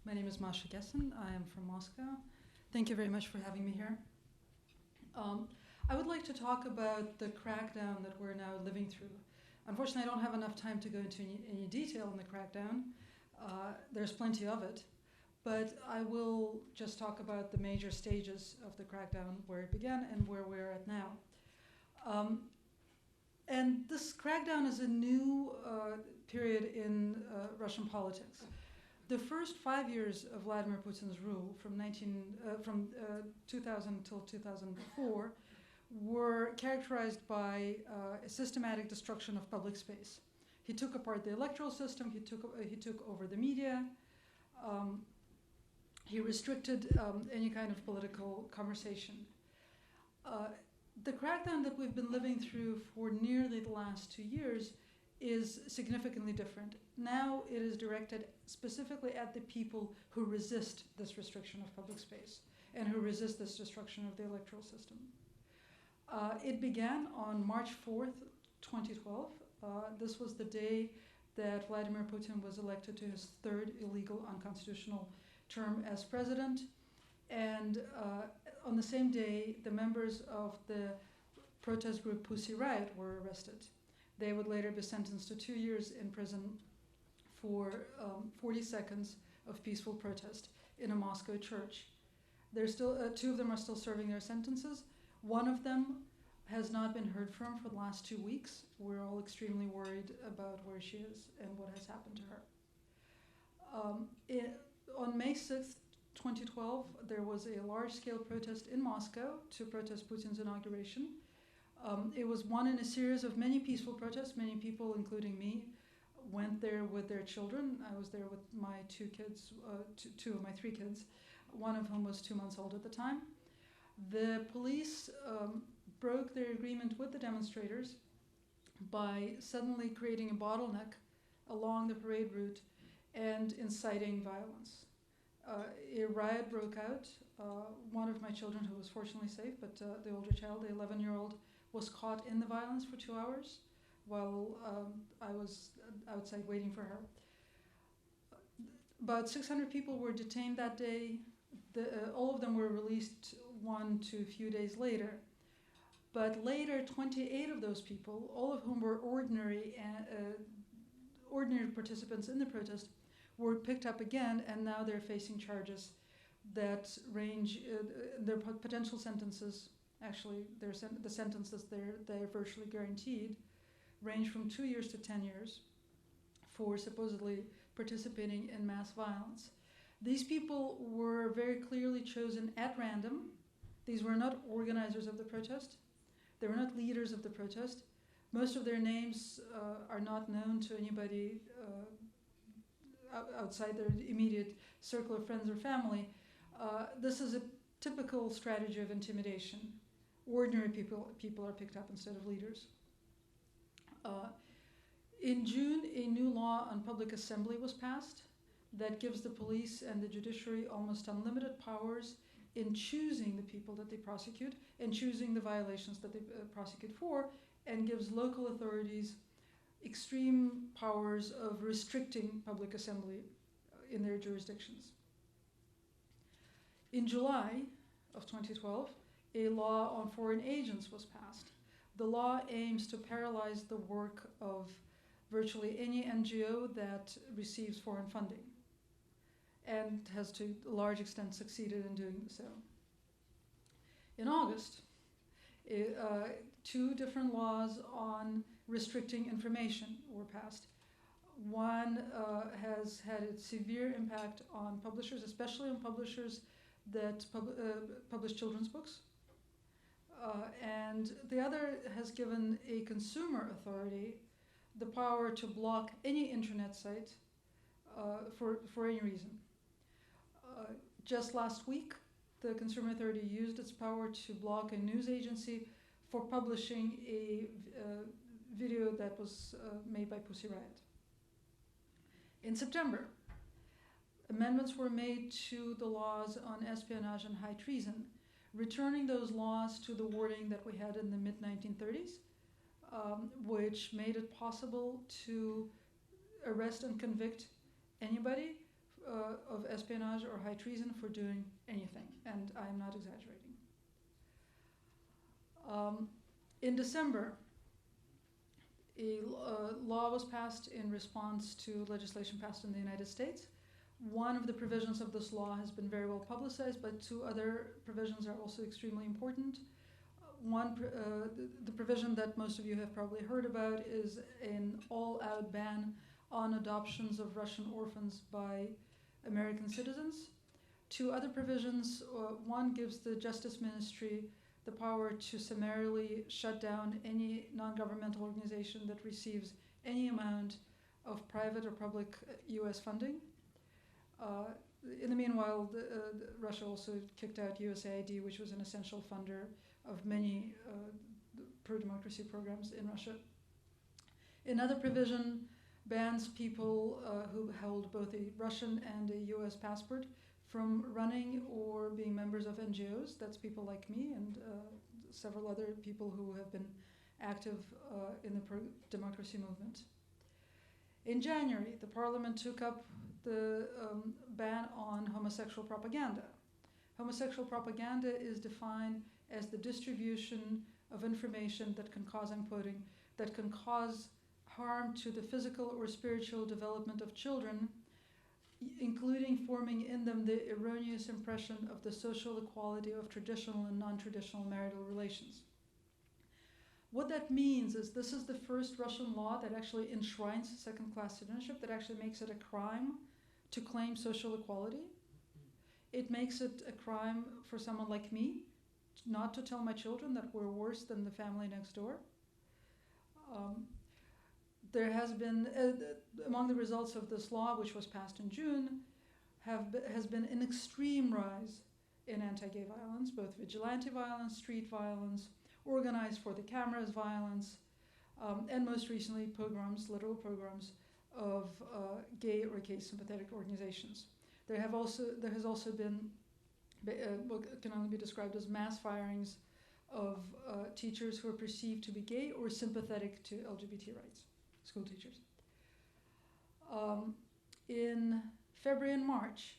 My name is Masha Gessen. I am from Moscow. Thank you very much for having me here. I would like to talk about the crackdown that we're now living through. Unfortunately, I don't have enough time to go into any detail on the crackdown. There's plenty of it. But I will just talk about the major stages of the crackdown, where it began and where we're at now. And this crackdown is a new period in Russian politics. The first 5 years of Vladimir Putin's rule, from 2000 until 2004, were characterized by a systematic destruction of public space. He took apart the electoral system. He took over the media. He restricted any kind of political conversation. The crackdown that we've been living through for nearly the last 2 years is significantly different. Now it is directed specifically at the people who resist this restriction of public space and who resist this destruction of the electoral system. It began on March 4th, 2012. This was the day that Vladimir Putin was elected to his third illegal unconstitutional term as president. And on the same day, the members of the protest group Pussy Riot were arrested. They would later be sentenced to 2 years in prison for 40 seconds of peaceful protest in a Moscow church. There's still two of them are still serving their sentences. One of them has not been heard from for the last 2 weeks. We're all extremely worried about where she is and what has happened to her. On May 6th, 2012, there was a large-scale protest in Moscow to protest Putin's inauguration. It was one in a series of many peaceful protests. Many people, including me, went there with their children. I was there with my 2 kids, two of my 3 kids, one of whom was 2 months old at the time. The police broke their agreement with the demonstrators by suddenly creating a bottleneck along the parade route and inciting violence. A riot broke out. One of my children, who was fortunately safe, but the older child, the 11-year-old, was caught in the violence for 2 hours while I was outside waiting for her. About 600 people were detained that day. All of them were released 1 to a few days later. But later, 28 of those people, all of whom were ordinary participants in the protest, were picked up again, and now they're facing charges that range, their potential sentences, actually the sentences they're virtually guaranteed, range from 2 years to 10 years for supposedly participating in mass violence. These people were very clearly chosen at random. These were not organizers of the protest. They were not leaders of the protest. Most of their names are not known to anybody outside their immediate circle of friends or family. This is a typical strategy of intimidation. Ordinary people are picked up instead of leaders. In June, a new law on public assembly was passed that gives the police and the judiciary almost unlimited powers in choosing the people that they prosecute and choosing the violations that they prosecute for, and gives local authorities extreme powers of restricting public assembly in their jurisdictions. In July of 2012, a law on foreign agents was passed. The law aims to paralyze the work of virtually any NGO that receives foreign funding, and has to a large extent succeeded in doing so. In August, 2 different laws on restricting information were passed. One has had a severe impact on publishers, especially on publishers that publish children's books. And the other has given a consumer authority the power to block any internet site for any reason. Just last week, the Consumer Authority used its power to block a news agency for publishing a video that was made by Pussy Riot. In September, amendments were made to the laws on espionage and high treason, returning those laws to the wording that we had in the mid-1930s, which made it possible to arrest and convict anybody of espionage or high treason for doing anything, and I am not exaggerating. In December, a law was passed in response to legislation passed in the United States. One of the provisions of this law has been very well publicized, but two other provisions are also extremely important. The provision that most of you have probably heard about is an all-out ban on adoptions of Russian orphans by American citizens. Two other provisions, one gives the Justice Ministry the power to summarily shut down any non-governmental organization that receives any amount of private or public US funding. In the meanwhile, Russia also kicked out USAID, which was an essential funder of many pro-democracy programs in Russia. Another provision bans people who hold both a Russian and a US passport from running or being members of NGOs. That's people like me and several other people who have been active in the pro-democracy movement. In January, the parliament took up the ban on homosexual propaganda. Homosexual propaganda is defined as the distribution of information that can cause, I'm quoting, that can cause harm to the physical or spiritual development of children, including forming in them the erroneous impression of the social equality of traditional and non-traditional marital relations. What that means is this is the first Russian law that actually enshrines second-class citizenship, that actually makes it a crime to claim social equality. It makes it a crime for someone like me not to tell my children that we're worse than the family next door. There has been, among the results of this law, which was passed in June, has been an extreme rise in anti-gay violence, both vigilante violence, street violence, organized for the cameras violence, and most recently pogroms, literal pogroms of gay or gay sympathetic organizations. There has also been what can only be described as mass firings of teachers who are perceived to be gay or sympathetic to LGBT rights, school teachers. In February and March,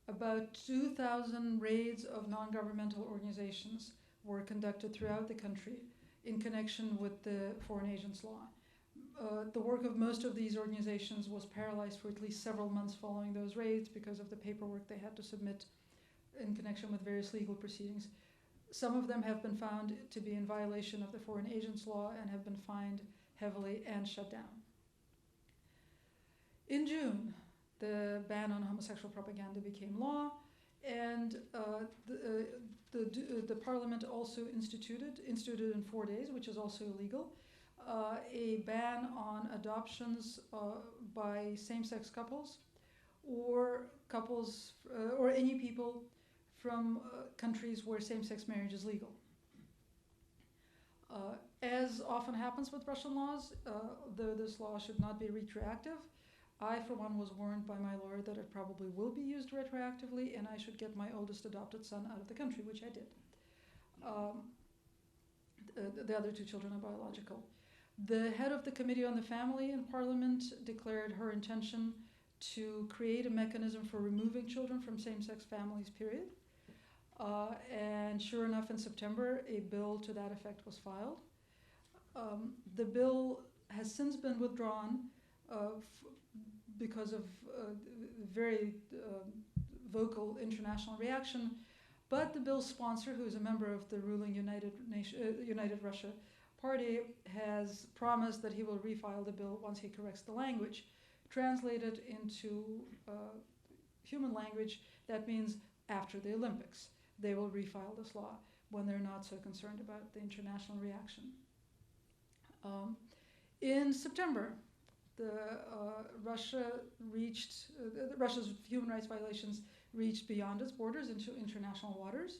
about 2,000 raids of non-governmental organizations were conducted throughout the country in connection with the Foreign Agents Law. The work of most of these organizations was paralyzed for at least several months following those raids because of the paperwork they had to submit in connection with various legal proceedings. Some of them have been found to be in violation of the Foreign Agents Law and have been fined heavily and shut down. In June, the ban on homosexual propaganda became law, and the parliament also instituted in 4 days, which is also illegal, a ban on adoptions by same-sex couples or couples or any people from countries where same-sex marriage is legal. As often happens with Russian laws, though this law should not be retroactive, I, for one, was warned by my lawyer that it probably will be used retroactively and I should get my oldest adopted son out of the country, which I did. The other two children are biological. The head of the Committee on the Family in Parliament declared her intention to create a mechanism for removing children from same-sex families, period. And sure enough, in September, a bill to that effect was filed. The bill has since been withdrawn because of very vocal international reaction, but the bill's sponsor, who is a member of the ruling United Russia Party, has promised that he will refile the bill once he corrects the language. Translated into human language, that means after the Olympics. They will refile this law when they're not so concerned about the international reaction. In September, Russia's human rights violations reached beyond its borders into international waters.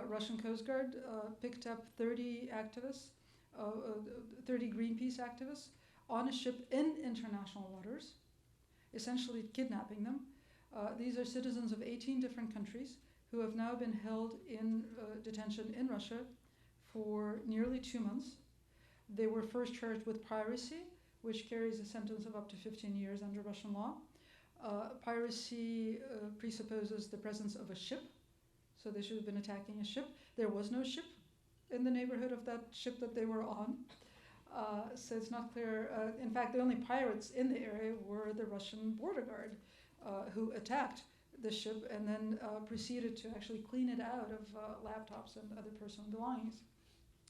Russian Coast Guard picked up 30 activists, 30 Greenpeace activists on a ship in international waters, essentially kidnapping them. These are citizens of 18 different countries who have now been held in detention in Russia for nearly 2 months. They were first charged with piracy, which carries a sentence of up to 15 years under Russian law. Piracy presupposes the presence of a ship, so they should have been attacking a ship. There was no ship in the neighborhood of that ship that they were on, so it's not clear. In fact, the only pirates in the area were the Russian border guard, who attacked the ship and then proceeded to actually clean it out of laptops and other personal belongings,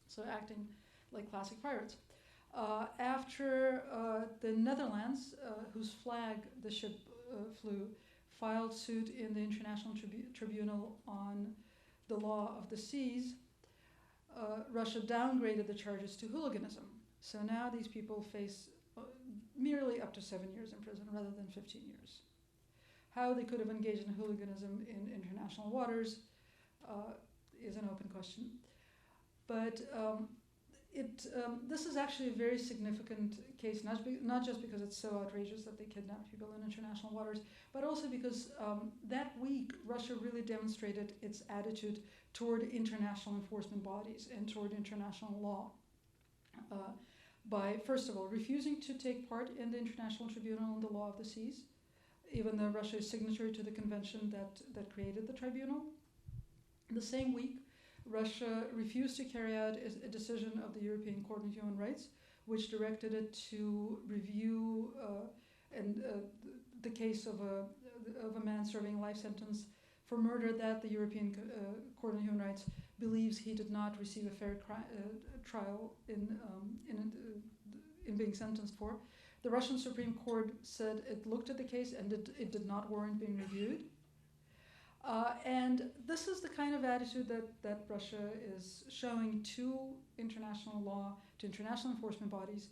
so acting like classic pirates. After the Netherlands, whose flag the ship flew, filed suit in the International Tribunal on the Law of the Seas, Russia downgraded the charges to hooliganism. So now these people face merely up to 7 years in prison rather than 15 years. How they could have engaged in hooliganism in international waters is an open question. But this is actually a very significant case, not just because it's so outrageous that they kidnapped people in international waters, but also because that week Russia really demonstrated its attitude toward international enforcement bodies and toward international law by, first of all, refusing to take part in the International Tribunal on the Law of the Seas, even though Russia is signatory to the convention that created the tribunal. The same week, Russia refused to carry out a decision of the European Court of Human Rights, which directed it to review the case of a man serving a life sentence for murder that the European Court of Human Rights believes he did not receive a fair trial in being sentenced for. The Russian Supreme Court said it looked at the case and it did not warrant being reviewed. And this is the kind of attitude that Russia is showing to international law, to international enforcement bodies.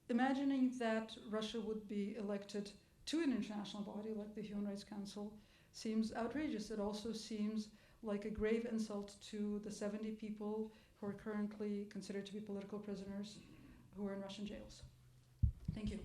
Imagining that Russia would be elected to an international body like the Human Rights Council seems outrageous. It also seems like a grave insult to the 70 people who are currently considered to be political prisoners who are in Russian jails. Thank you.